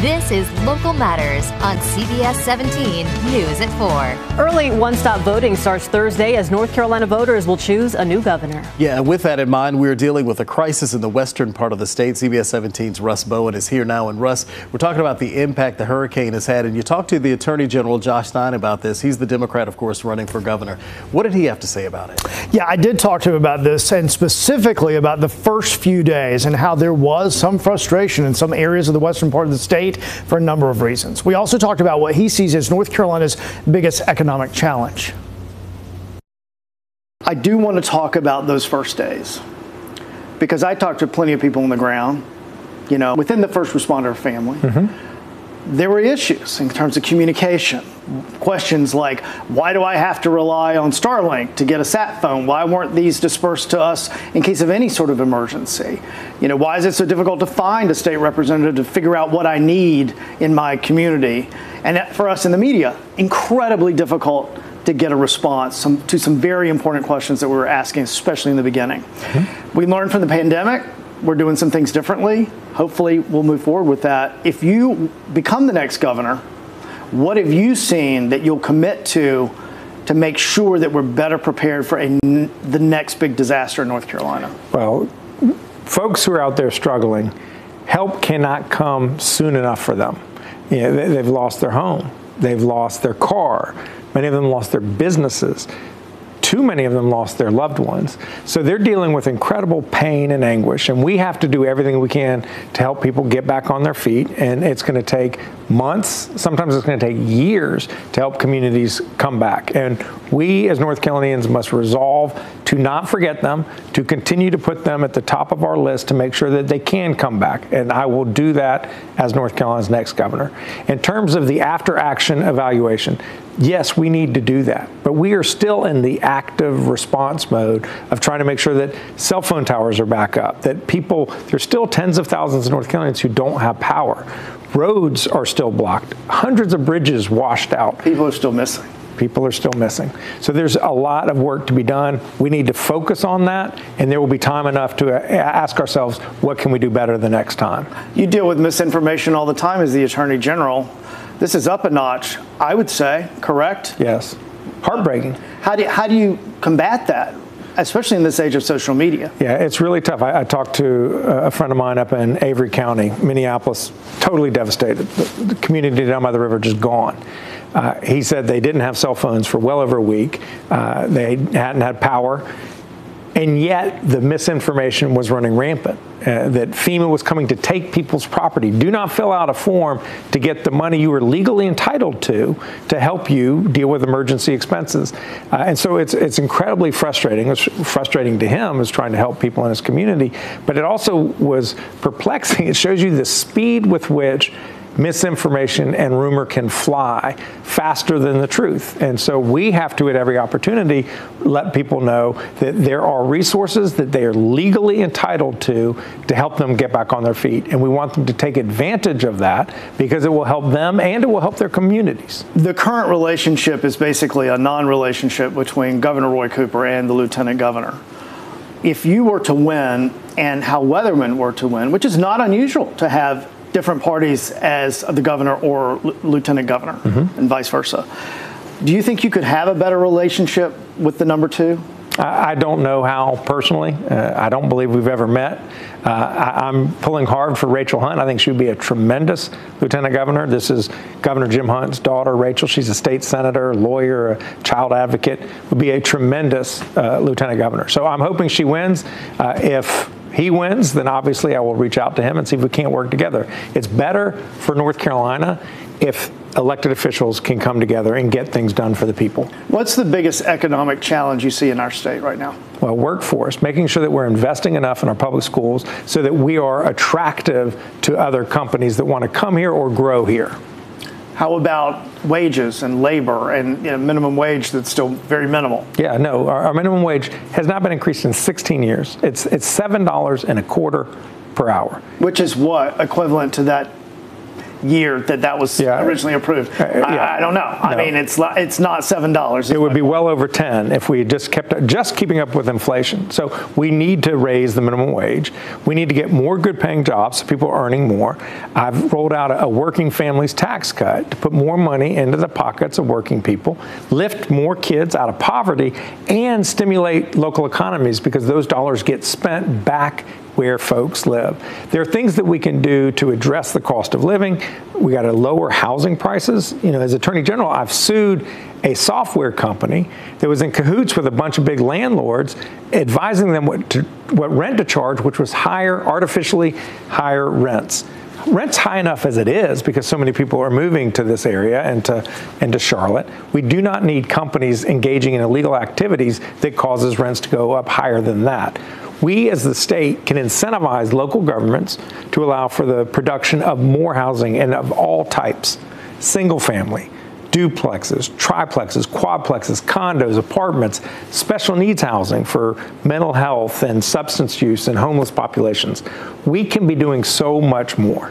This is Local Matters on CBS 17 News at 4. Early one-stop voting starts Thursday as North Carolina voters will choose a new governor. Yeah, with that in mind, we're dealing with a crisis in the western part of the state. CBS 17's Russ Bowen is here now. And Russ, we're talking about the impact the hurricane has had. And you talked to the Attorney General, Josh Stein, about this. He's the Democrat, of course, running for governor. What did he have to say about it? Yeah, I did talk to him about this, and specifically about the first few days and how there was some frustration in some areas of the western part of the state for a number of reasons. We also talked about what he sees as North Carolina's biggest economic challenge. I do want to talk about those first days because I talked to plenty of people on the ground, you know, within the first responder family. There were issues in terms of communication. Questions like, why do I have to rely on Starlink to get a sat phone? Why weren't these dispersed to us in case of any sort of emergency? You know, why is it so difficult to find a state representative to figure out what I need in my community? And for us in the media, incredibly difficult to get a response to some very important questions that we were asking, especially in the beginning. We learned from the pandemic. We're doing some things differently. Hopefully we'll move forward with that. If you become the next governor, what have you seen that you'll commit to make sure that we're better prepared for the next big disaster in North Carolina? Well, folks who are out there struggling, help cannot come soon enough for them. You know, they've lost their home. They've lost their car. Many of them lost their businesses. Too many of them lost their loved ones. So they're dealing with incredible pain and anguish, and we have to do everything we can to help people get back on their feet. And it's going to take months, sometimes it's going to take years to help communities come back. And we as North Carolinians must resolve to not forget them, to continue to put them at the top of our list to make sure that they can come back. And I will do that as North Carolina's next governor. In terms of the after-action evaluation, yes, we need to do that, but we are still in the active response mode of trying to make sure that cell phone towers are back up, that there's still tens of thousands of North Carolinians who don't have power. Roads are still blocked. Hundreds of bridges washed out. People are still missing. People are still missing. So there's a lot of work to be done. We need to focus on that, and there will be time enough to ask ourselves, what can we do better the next time? You deal with misinformation all the time as the Attorney General. This is up a notch, I would say, correct? Yes. Heartbreaking. How do you combat that, especially in this age of social media? Yeah, it's really tough. I talked to a friend of mine up in Avery County, Minneapolis, totally devastated. The community down by the river just gone. He said they didn't have cell phones for well over a week. They hadn't had power. And yet the misinformation was running rampant, that FEMA was coming to take people's property. Do not fill out a form to get the money you are legally entitled to help you deal with emergency expenses. And so it's incredibly frustrating. It's frustrating to him as trying to help people in his community, but it also was perplexing. It shows you the speed with which misinformation and rumor can fly faster than the truth. And so we have to, at every opportunity, let people know that there are resources that they are legally entitled to help them get back on their feet. And we want them to take advantage of that because it will help them and it will help their communities. The current relationship is basically a non-relationship between Governor Roy Cooper and the Lieutenant Governor. If you were to win and Hal Weatherman were to win, which is not unusual to have different parties as the governor or lieutenant governor and vice versa. Do you think you could have a better relationship with the number two? I don't know how personally. I don't believe we've ever met. I'm pulling hard for Rachel Hunt. I think she would be a tremendous lieutenant governor. This is Governor Jim Hunt's daughter, Rachel. She's a state senator, lawyer, a child advocate, would be a tremendous lieutenant governor. So I'm hoping she wins. If he wins, then obviously I will reach out to him and see if we can't work together. It's better for North Carolina if elected officials can come together and get things done for the people. What's the biggest economic challenge you see in our state right now? Well, workforce, making sure that we're investing enough in our public schools so that we are attractive to other companies that want to come here or grow here. How about wages and labor and minimum wage that's still very minimal? Yeah, no, our minimum wage has not been increased in 16 years. It's $7.25 per hour. Which is what equivalent to that year that was originally approved. I don't know. I mean, it's not $7. It would be well over 10 if we just kept keeping up with inflation. So we need to raise the minimum wage. We need to get more good-paying jobs so people are earning more. I've rolled out a working families tax cut to put more money into the pockets of working people, lift more kids out of poverty, and stimulate local economies because those dollars get spent back where folks live. There are things that we can do to address the cost of living. We got to lower housing prices. You know, as Attorney General, I've sued a software company that was in cahoots with a bunch of big landlords, advising them what rent to charge, which was artificially higher rents. Rent's high enough as it is because so many people are moving to this area and to Charlotte. We do not need companies engaging in illegal activities that causes rents to go up higher than that. We as the state can incentivize local governments to allow for the production of more housing and of all types, single family, duplexes, triplexes, quadplexes, condos, apartments, special needs housing for mental health and substance use and homeless populations. We can be doing so much more.